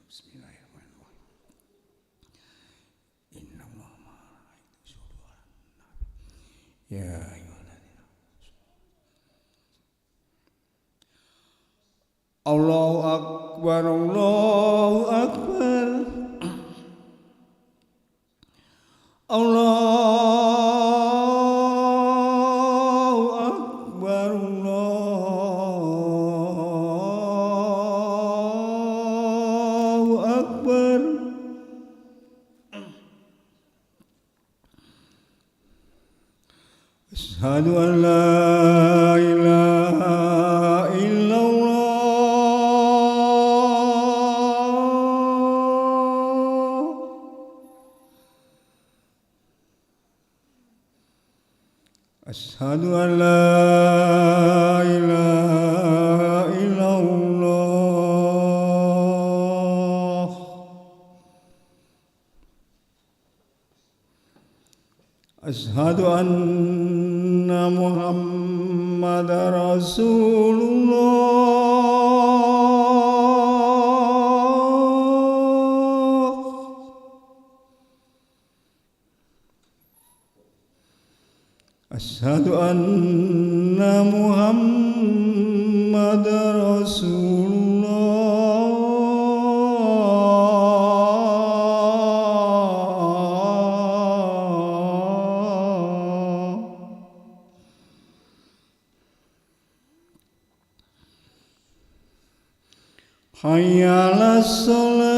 Bismillahirrahmanirrahim. Innallaha ma'al ya ayyuhalladzina Allahu akbar Allahu akbar Allahu akbar Allahu akbar Asyhadu an la ilaha illallah Asyhadu an la ilaha illallah Asyhadu anna Muhammadar Rasulullah Asyhadu anna Muhammadar Rasulullah Hayya 'alas shalah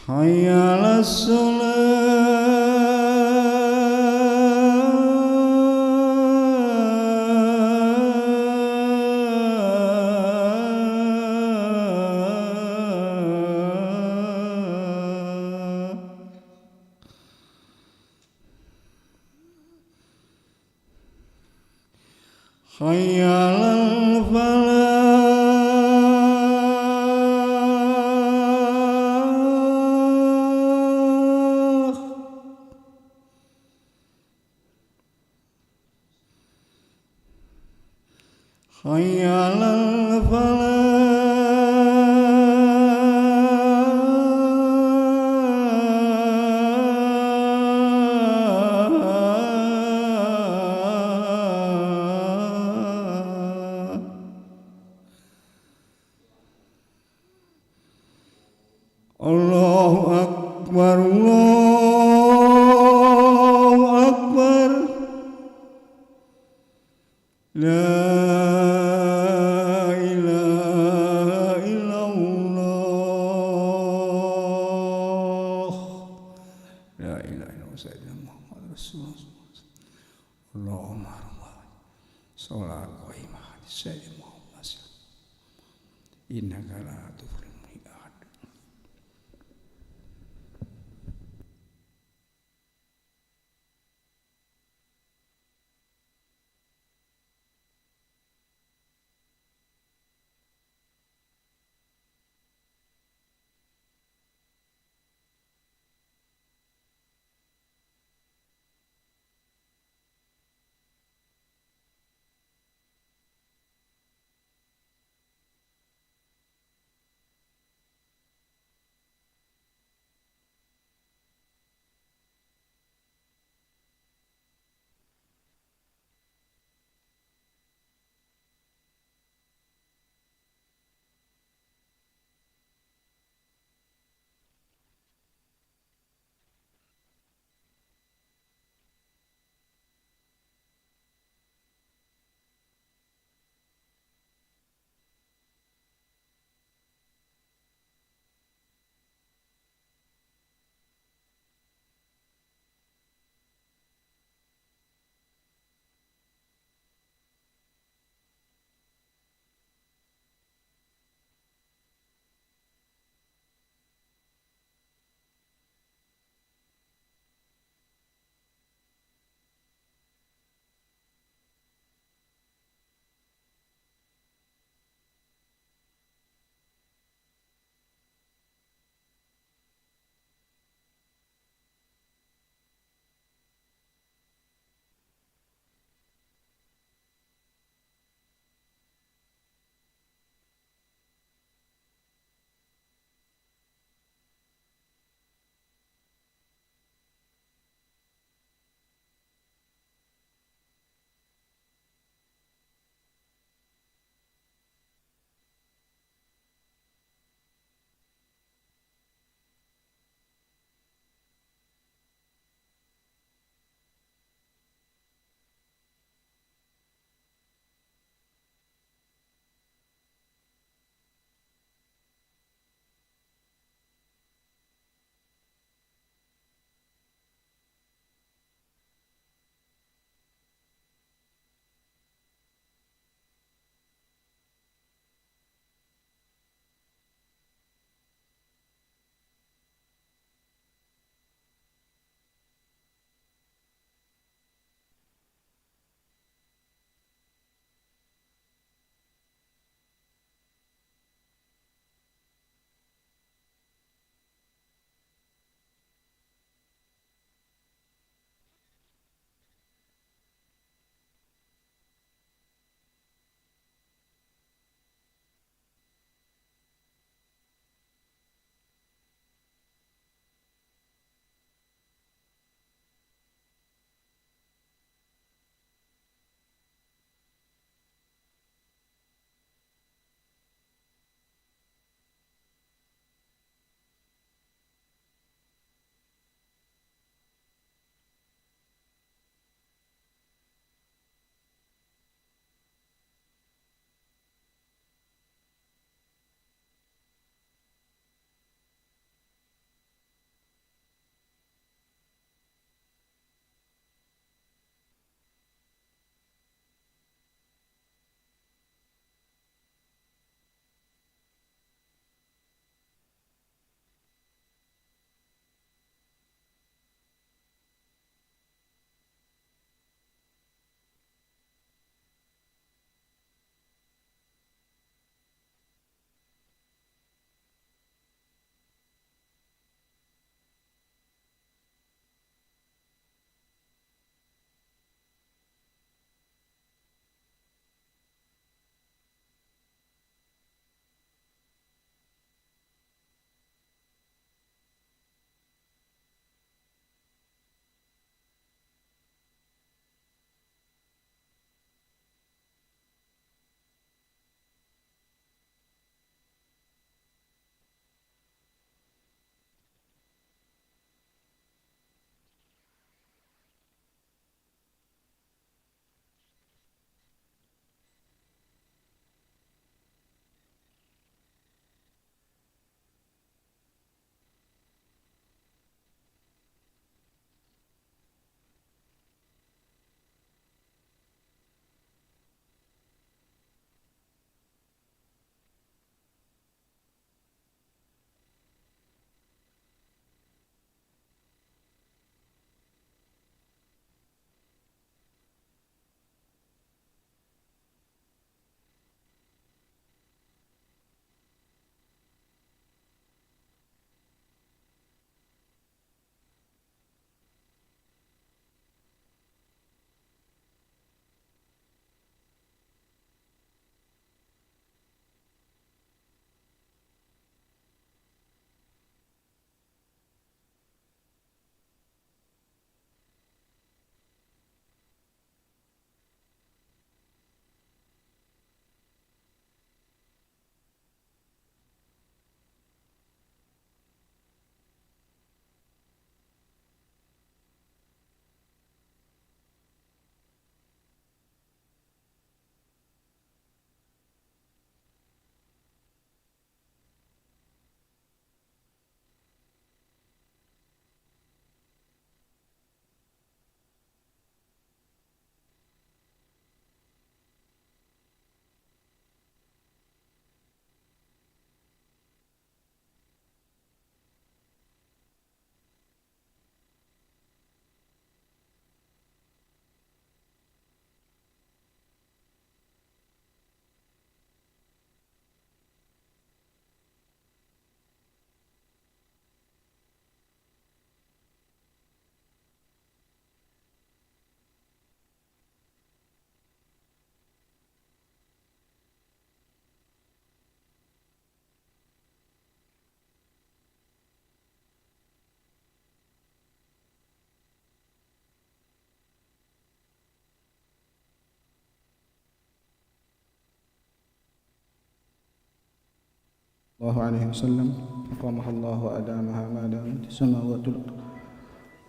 Hayya 'alas shalah Hayya 'alal falah Hayya 'alal falah Allahu akbar Allahu akbar La ilaha illallah La ilaha illallah Sayyidina Muhammad Rasulullah Allahumma Salat wa iman Sayyidina Muhammad Innaka la tuflihul mi'ad الله عليه وسلم أقامها الله وأدامها ما دامت السماوات والأرض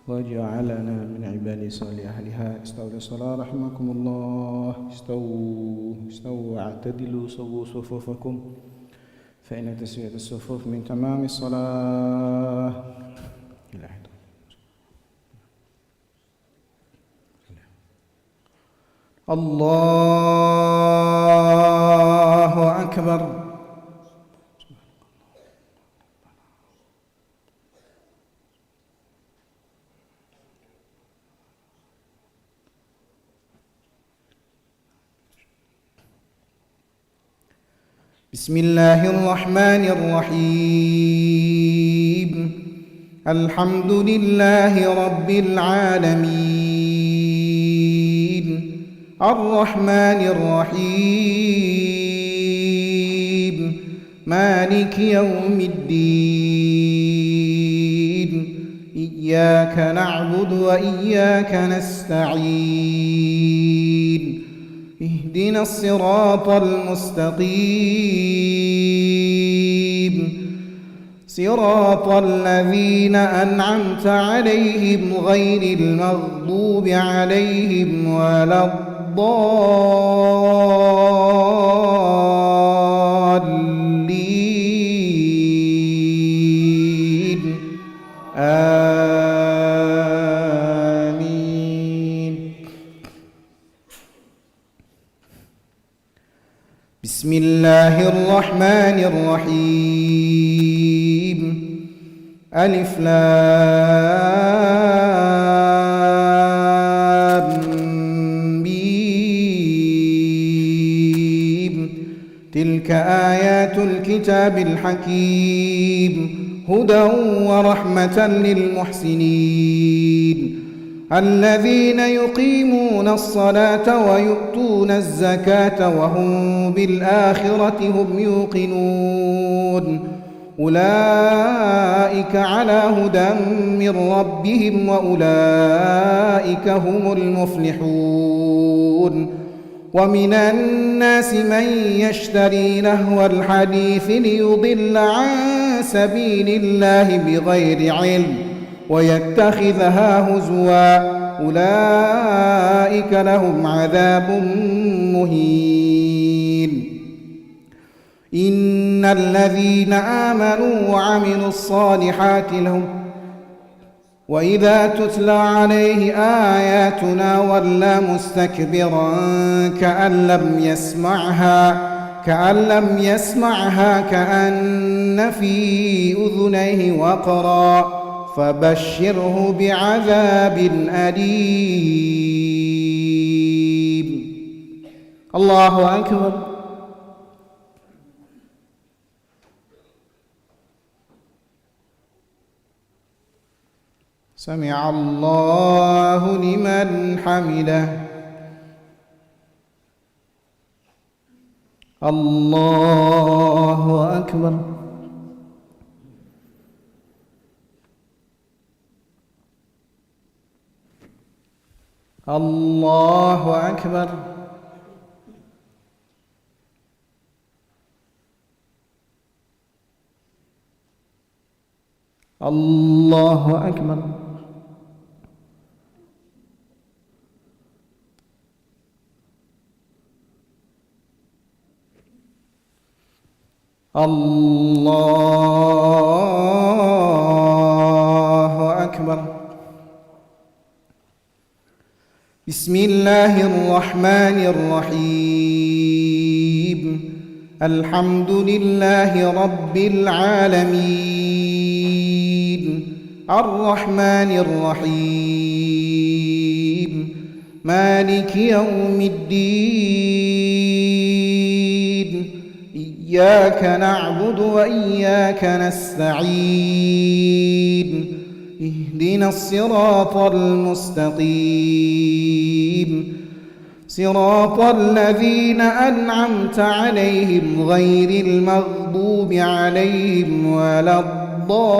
وجعلنا من عباده صالح أهلها. استووا للصلاة رحمكم الله. استووا واعتدلوا سووا صفوفكم فإن تسوية الصفوف من تمام الصلاة. الله أكبر. بسم الله الرحمن الرحيم. الحمد لله رب العالمين الرحمن الرحيم مالك يوم الدين. إياك نعبد وإياك نستعين. اهدنا الصراط المستقيم صراط الذين أنعمت عليهم غير المغضوب عليهم ولا الضالين. آمين. بسم الله الرحمن الرحيم. ألف لام ميم. تلك آيات الكتاب الحكيم هدى ورحمة للمحسنين الذين يقيمون الصلاة ويؤتون الزكاة وهم بالآخرة هم يوقنون. أولئك على هدى من ربهم وأولئك هم المفلحون. ومن الناس من يشتري لهو الحديث ليضل عن سبيل الله بغير علم ويتخذها هزوا. أولئك لهم عذاب مهين. إن الذين آمنوا وعملوا الصالحات لهم وإذا تتلى عليه آياتنا ولى مستكبرا كأن لم يسمعها كأن في أذنيه وقرا فبشره بعذاب أليم. الله أكبر. سمع الله لمن حمده. الله أكبر. الله أكبر. الله أكبر. الله أكبر. بسم الله الرحمن الرحيم. الحمد لله رب العالمين الرحمن الرحيم مالك يوم الدين. إياك نعبد وإياك نستعين. اهدنا الصراط المستقيم صراط الذين أنعمت عليهم غير المغضوب عليهم ولا الضالين.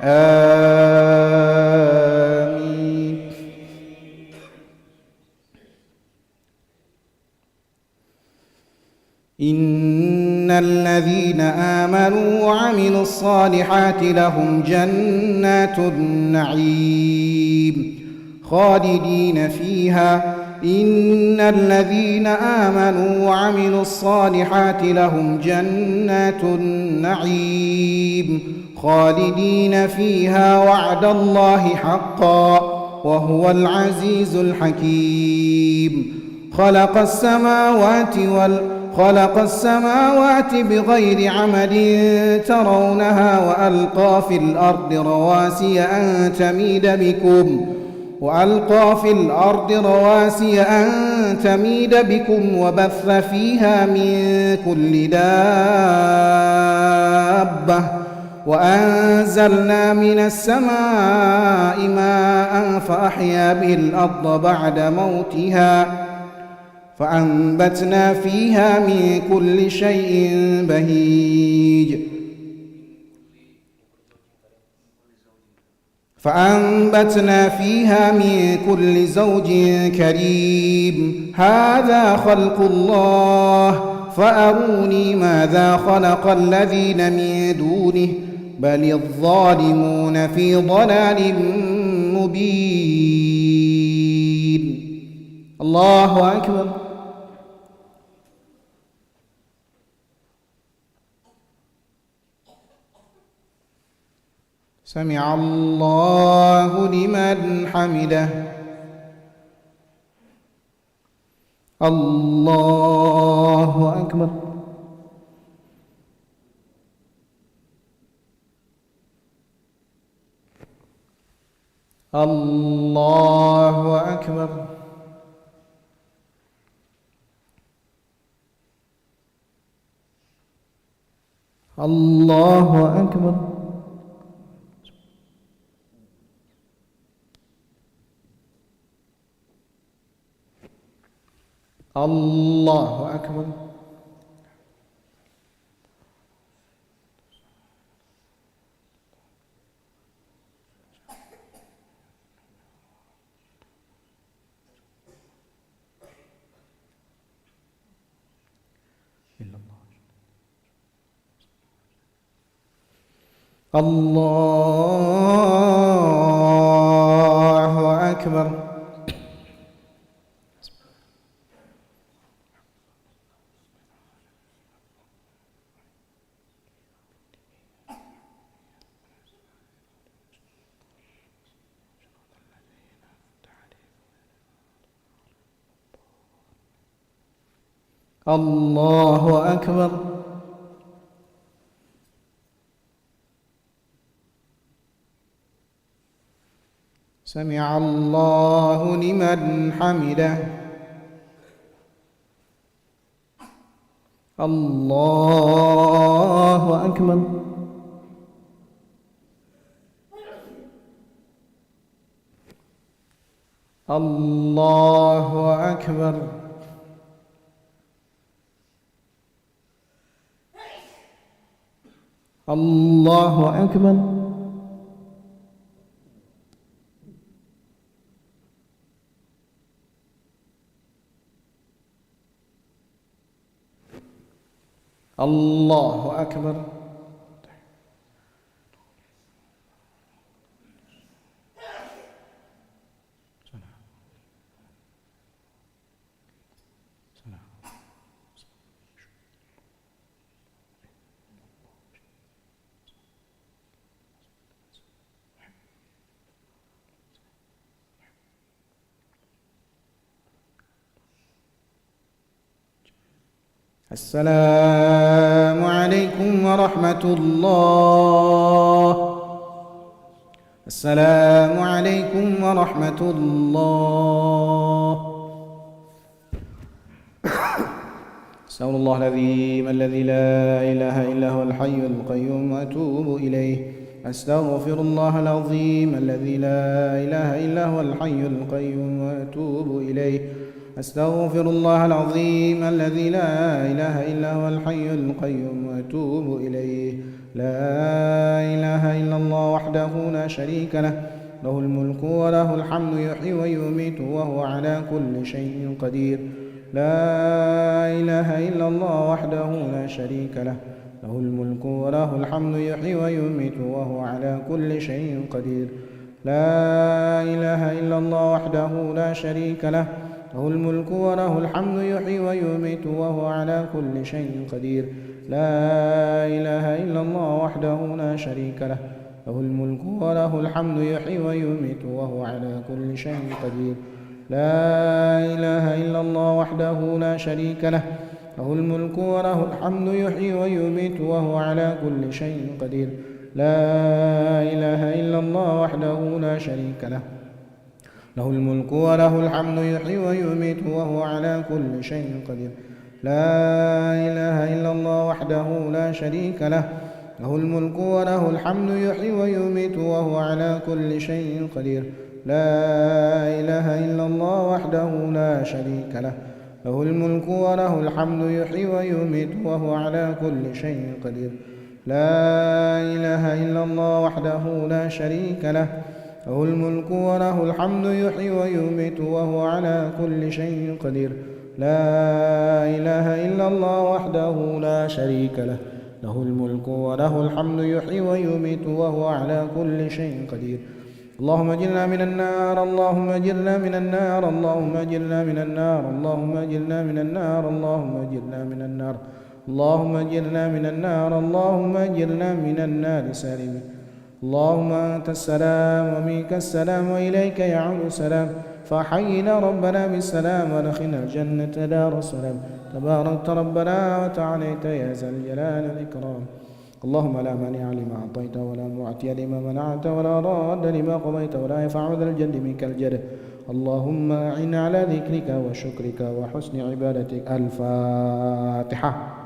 آمين. إن الذين آمنوا وعملوا الصالحات لهم جنات النعيم خالدين فيها. إن الذين آمنوا وعملوا الصالحات لهم جنات النعيم خالدين فيها وعد الله حقا وهو العزيز الحكيم. خلق السماوات بغير عمد ترونها وألقى في الأرض رواسي أن تميد بكم وبث فيها من كل دابة وأنزلنا من السماء ماء فأحيا به الأرض بعد موتها فأنبتنا فيها من كل شيء بهيج زوج كريم. هذا خلق الله فأروني ماذا خلق الذين من دونه بل الظالمون في ضلال مبين. الله أكبر. سمع الله لمن حمده. الله أكبر. الله أكبر. الله أكبر. الله أكبر. الله أكبر. الله أكبر. سمع الله لمن حمده. الله أكبر. الله أكبر. الله أكبر. الله أكبر. السلام عليكم ورحمة الله. السلام عليكم ورحمة الله. أستغفر الله العظيم الذي لا إله إلا هو الحي القيوم وأتوب إليه. أستغفر الله العظيم الذي لا إله إلا هو الحي القيوم وأتوب إليه. أستغفر الله العظيم الذي لا إله إلا هو الحي القيوم وأتوب إليه. لا إله إلا الله وحده لا شريك له، له الملك وله الحمد، يحيي ويميت وهو على كل شيء قدير. لا إله إلا الله وحده لا شريك له له الملك وله الحمد يحيي ويميت وهو على كل شيء قدير لا إله إلا الله وحده لا شريك له له الملك وله الحمد يحيي ويميت وهو على كل شيء قدير لا إله إلا الله وحده لا شريك له له الملك وله الحمد يحيي ويميت وهو على كل شيء قدير لا إله إلا الله وحده لا شريك له له الملك وله الحمد يحيي ويميت وهو على كل شيء قدير لا إله إلا الله وحده لا شريك له له الملك وله الحمد يحيي ويميت وهو على كل شيء قدير لا إله إلا الله وحده لا شريك له له الملك وله الحمد يحيي ويميت وهو على كل شيء قدير لا إله إلا الله وحده لا شريك له له الملك وله الحمد يحيي ويميت وهو على كل شيء قدير لا إله إلا الله وحده لا شريك له له الملك وله الحمد يحيي ويميت وهو على كل شيء قدير لا إله إلا الله وحده لا شريك له له الملك وله الحمد يحيي ويميت وهو على كل شيء قدير اللهم اجرنا من النار اللهم اجرنا من النار اللهم اجرنا من النار اللهم اجرنا من النار اللهم اجرنا من النار اللهم اجرنا من النار اللهم اجرنا من النار سالمين اللهم أنت السلام ومنك السلام وإليك يعود السلام فحينا ربنا بالسلام ودخلنا الجنة دار السلام تباركت ربنا وتعاليت يا ذا الجلال والإكرام اللهم لا مانع لما أعطيت ولا معطي لما منعت ولا راد لما قضيت ولا ينفع ذا الجد منك الجد اللهم أعنا على ذكرك وشكرك وحسن عبادتك الفاتحة.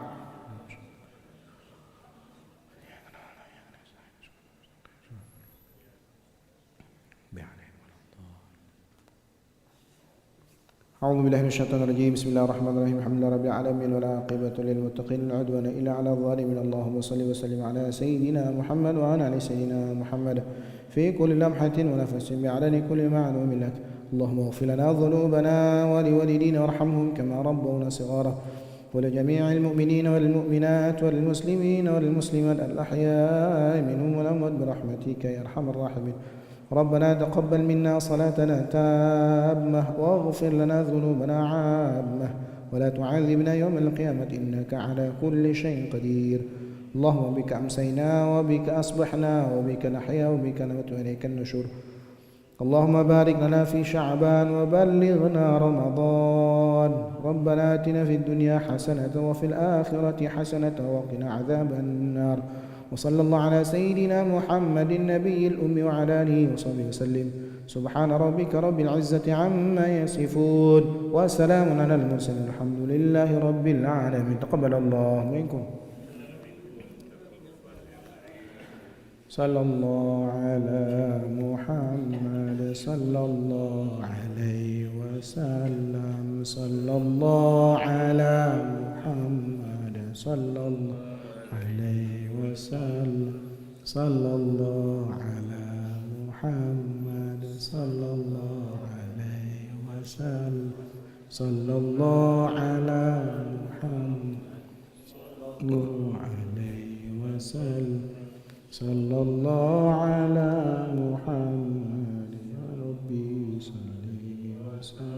أعوذ بالله من الشيطان الرجيم بسم الله الرحمن الرحيم الحمد لله رب العالمين والعاقبة للمتقين لا عدوان إلا على الظالمين اللهم صل وسلم على سيدنا محمد وعلى آل سيدنا محمد في كل لمحة ونفس بعدد كل معلوم لك اللهم اغفر لنا ذنوبنا ولوالدينا وارحمهم كما ربونا صغارا ولجميع المؤمنين والمؤمنات والمسلمين والمسلمات الأحياء منهم والأموات برحمتك يا أرحم الراحمين ربنا تقبل منا صلاتنا تامة واغفر لنا ذنوبنا عامة ولا تعذبنا يوم القيامة إنك على كل شيء قدير اللهم بك أمسينا وبك أصبحنا وبك نحيا وبك نموت وإليك النشور اللهم بارك لنا في شعبان وبلغنا رمضان ربنا آتنا في الدنيا حسنة وفي الآخرة حسنة وقنا عذاب النار وصلى الله على سيدنا محمد النبي الأمي وعلى آله وصحبه وسلم سبحان ربك رب العزة عما يصفون وسلام على المرسلين الحمد لله رب العالمين تقبل الله منكم صلى الله على محمد صلى الله عليه وسلم صلى الله على محمد صلى الله عليه وسلم صلى الله على محمد صلى الله عليه وسلم صلى الله على محمد صلى الله عليه وسلم صلى الله على محمد يا ربي صل وسلم